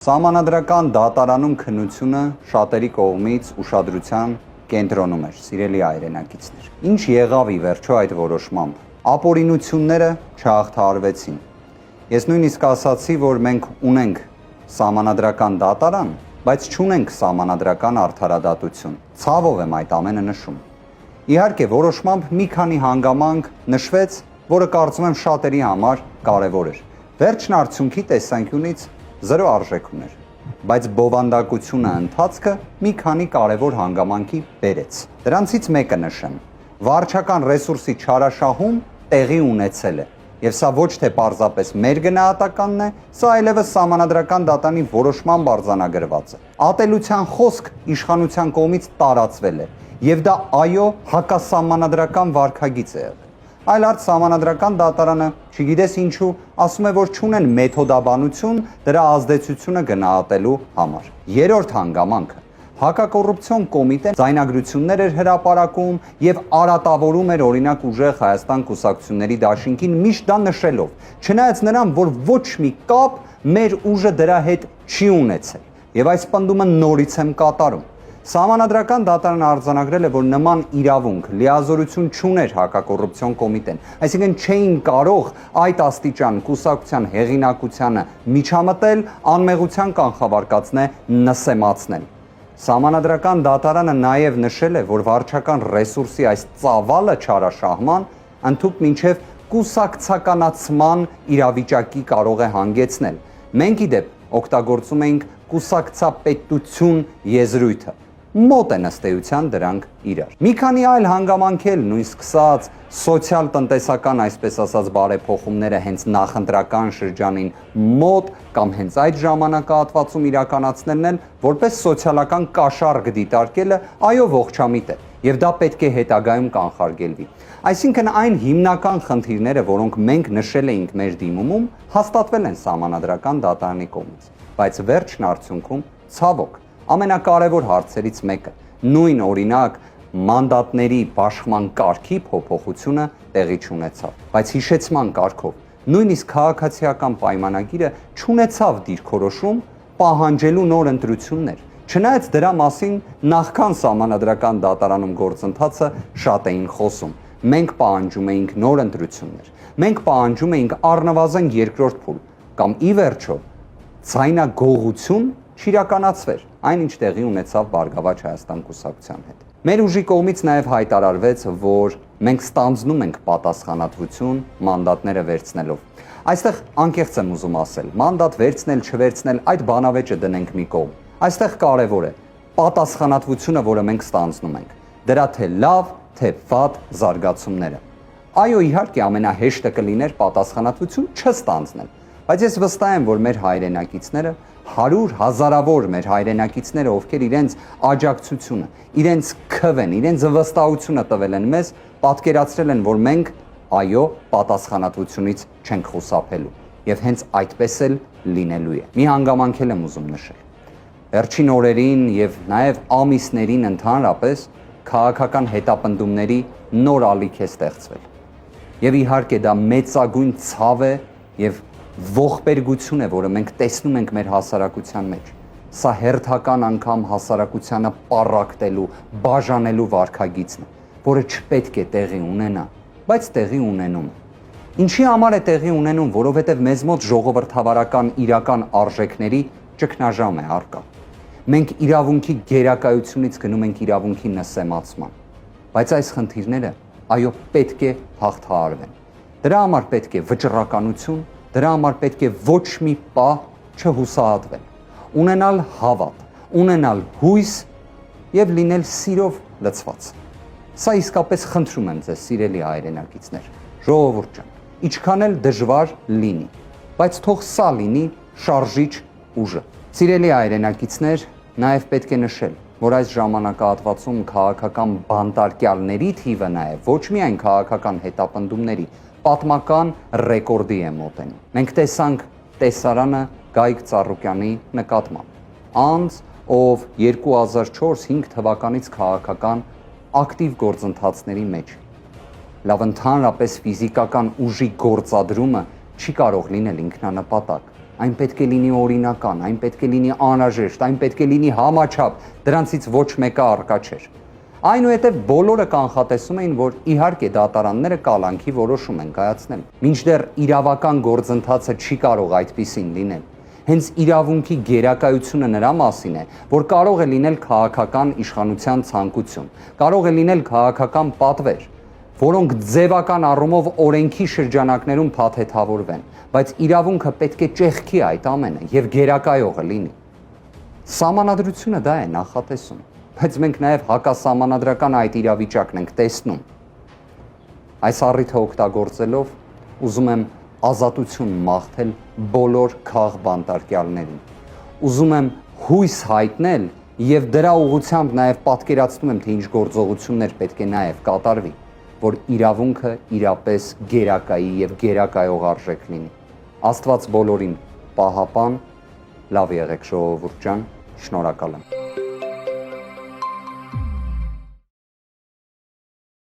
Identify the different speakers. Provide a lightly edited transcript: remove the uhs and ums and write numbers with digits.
Speaker 1: Սահմանադրական դատարանում քննությունը շատերի կողմից ուշադրության կենտրոնում էր, սիրելի հայրենակիցներ։ Ինչ եղավ ի վերջո այդ որոշմամբ։ Ապօրինությունները չհաղթահարվեցին։ Ես նույնիսկ ասացի, որ մենք ունենք սահմանադրական դատարան, բայց չունենք սահմանադրական արդարադատություն։ Ցավով եմ այդ ամենը նշում։ Իհարկե, որոշմամբ մի քանի հանգամանք նշվեց, որը կարծում եմ շատերի համար կարևոր էր։ Վերջն արդյունքի տեսանկյունից զրո արժեք ուներ, բայց բովանդակությունը ընթացքը մի քանի կարևոր հանգամանքի բերեց։ Դրանցից մեկը նշեմ. վարչական ռեսուրսի չարաշահում տեղի ունեցել է, եւ սա ոչ թե պարզապես մեր գնահատականն է, սա այլևս սահմանադրական դատարանի որոշմամբ արձանագրված է։ Ատելության խոսք իշխանության կողմից տարածվել է, եւ դա այո հակասահմանադրական վարքագիծ է եղել։ Այլ արդ սահմանադրական դատարանը, չգիտես ինչու, ասում է, որ չունեն մեթոդաբանություն դրա ազդեցությունը գնահատելու համար։ Երրորդ հանգամանքը հակակոռուպցիոն կոմիտեն ձայնագրություններ էր հրապարակում եւ արատավորում էր օրինակ ուժեղ Հայաստան կուսակցությունների դաշինքին միշտ դա նշելով, չնայած նրան, որ ոչ մի կապ մեր ուժը դրա հետ չի ունեցել։ Եվ այս պնդումը նորից եմ կատարում։ Սահմանադրական դատարանը արձանագրել է, որ նման իրավունք լիազորություն չուներ հակակոռուպցիոն կոմիտեն, այսինքն չէին կարող այդ աստիճան կուսակցության հեղինակությանը միջամտել, անմեղության կանխավարկածն է նսեմացնել։ Սահմանադրական դատարանը նաև նշել է, որ վարչական ռեսուրսի այս ծավալը չարաշահման ընդհուպ մինչև կուսակցականացման իրավիճակի կարող է հանգեցնել։ Մենք ի դեպ օգտագործում ենք կուսակցապետություն եզրույթը։ Մոտ են ըստ էության դրանք իրար։ Մի քանի այլ հանգամանք էլ նույն սկսած սոցիալ-տնտեսական, այսպես ասած, բարեփոխումները հենց նախընտրական շրջանին մոտ կամ հենց այդ ժամանակահատվածում իրականացնելն էլ որպես սոցիալական կաշառք դիտարկելը այո ողջամիտ է, եւ դա պետք է հետագայում կանխարգելվի։ Այսինքն այն հիմնական խնդիրները, որոնք մենք նշել էինք մեր դիմումում, հաստատվել են սահմանադրական դատարանի կողմից, բայց վերջն արդյունքում ցավոք ամենակարևոր հարցերից մեկը, նույն օրինակ մանդատների բաշխման կարգի փոփոխությունը տեղի չունեցավ, բայց հիշեցման կարգով նույնիսկ քաղաքացիական պայմանագիրը չունեցավ դիրքորոշում պահանջելու նոր ընտրություններ, չնայած դրա մասին նախքան սահմանադրական դատարանում գործընթացը շատ էին խոսում։ Մենք պահանջում էինք նոր ընտրություններ, մենք պահանջում էինք առնվազն երկրորդ փուլ կամ ի վերջո ձայնագողություն չիրականացվեր, այնինչ տեղի ունեցավ Բարգավաճ Հայաստան կուսակցության հետ։ Մեր ուժի կողմից նաև հայտարարվեց, որ մենք ստանձնում ենք պատասխանատվություն մանդատները վերցնելով։ Այստեղ անկեղծ եմ ուզում ասել, մանդատ վերցնել, չվերցնել, այդ բանավեճը դնենք մի կողմ։ Այստեղ կարևոր է պատասխանատվությունը, որը մենք ստանձնում ենք, դրա թե լավ, թե վատ զարգացումները։ Այո, իհարկե ամենահեշտը կլիներ պատասխանատվություն չստանձնել, բայց ես վստահ եմ, որ մեր հայրենակիցները, հազարավոր մեր հայրենակիցները, ովքեր իրենց աջակցությունը, իրենց քվեն, իրենց վստահությունը տվել են մեզ, պատկերացրել են, որ մենք այո պատասխանատվությունից չենք խուսափելու, եւ հենց այդպես էլ լինելու է։ Մի հանգամանք եմ ուզում նշել։ Վերջին օրերին եւ նաեւ ամիսներին ընդհանրապես քաղաքական հետապնդումների նոր ալիք է ստեղծվել։ Եվ իհարկե դա մեծագույն ցավ է եւ ողբերգություն է, որը մենք տեսնում ենք մեր հասարակության մեջ։ Սա հերթական անգամ հասարակությանը պառակտելու, բաժանելու վարքագիծն է, որը չպետք է տեղի ունենա, բայց տեղի ունենում է։ Ինչի համար է տեղի ունենում, որովհետև մեզ մոտ ժողովրդավարական իրական արժեքների ճգնաժամ է առկա։ Մենք իրավունքի գերակայությունից գնում ենք իրավունքի նսեմացման, բայց այս խնդիրները այո պետք է հաղթահարվեն։ Դրա համար պետք է վճռականություն, դրա համար պետք է ոչ մի պահ չհուսահատվել, ունենալ հավատ, ունենալ հույս եւ լինել սիրով լցված։ Սա իսկապես խնդրում եմ ձեզ, սիրելի հայրենակիցներ, ժողովուրդ ջան, ինչքան էլ դժվար լինի, բայց թող սա լինի շարժիչ ուժը։ Սիրելի հայրենակիցներ, նաեւ պետք է նշել, որ այս ժամանակահատվածում քաղաքական բանտարկյալների թիվը նաեւ ոչ միայն քաղաքական հետապնդումների պատմական ռեկորդի է մոտենում։ Մենք տեսանք տեսարանը Գայիկ Ծառուկյանի նկատմամբ, անձ, ով 2004-5 թվականից քաղաքական ակտիվ գործընթացների մեջ։ Լավ, ընդհանրապես ֆիզիկական ուժի գործադրումը չի կարող լինել ինքնանպատակ, այն պետք է լինի օրինական, այն պետք է լինի անհրաժեշտ, այն պետք է լինի համաչափ, դրանցից ոչ մեկը առկա չէր։ Այնուհետև բոլորը կանխատեսում էին, որ իհարկե դատարանները կալանքի որոշում են կայացնել, մինչդեռ իրավական գործընթացը չի կարող այդպիսին լինել։ Հենց իրավունքի գերակայությունը նրա մասին է, որ կարող է լինել քաղաքական իշխանության ցանկություն, կարող է լինել քաղաքական պատվեր, որոնք ձևական առումով օրենքի շրջանակներում փաթեթավորվեն, բայց իրավունքը պետք է ճեղքի այդ ամենը եւ գերակայողը լինի։ Սահմանադրությունը դա է նախատեսում, բայց մենք նաեւ հակասահմանադրական այդ իրավիճակն ենք տեսնում։ Այս առիթը օգտագործելով ուզում եմ ազատություն մաղթել բոլոր քաղբանտարկյալներին։ Ուզում եմ հույս հայտնել եւ դրա ուղղությամբ նաեւ պատկերացնում եմ, թե ինչ գործողություններ պետք է նաեւ կատարվի, որ իրավունքը իրապես գերակայի եւ գերակայող արժեք լինի։ Աստված բոլորին պահապան, լավ եղեք ժողովուրդ ջան, շնորհակալ եմ։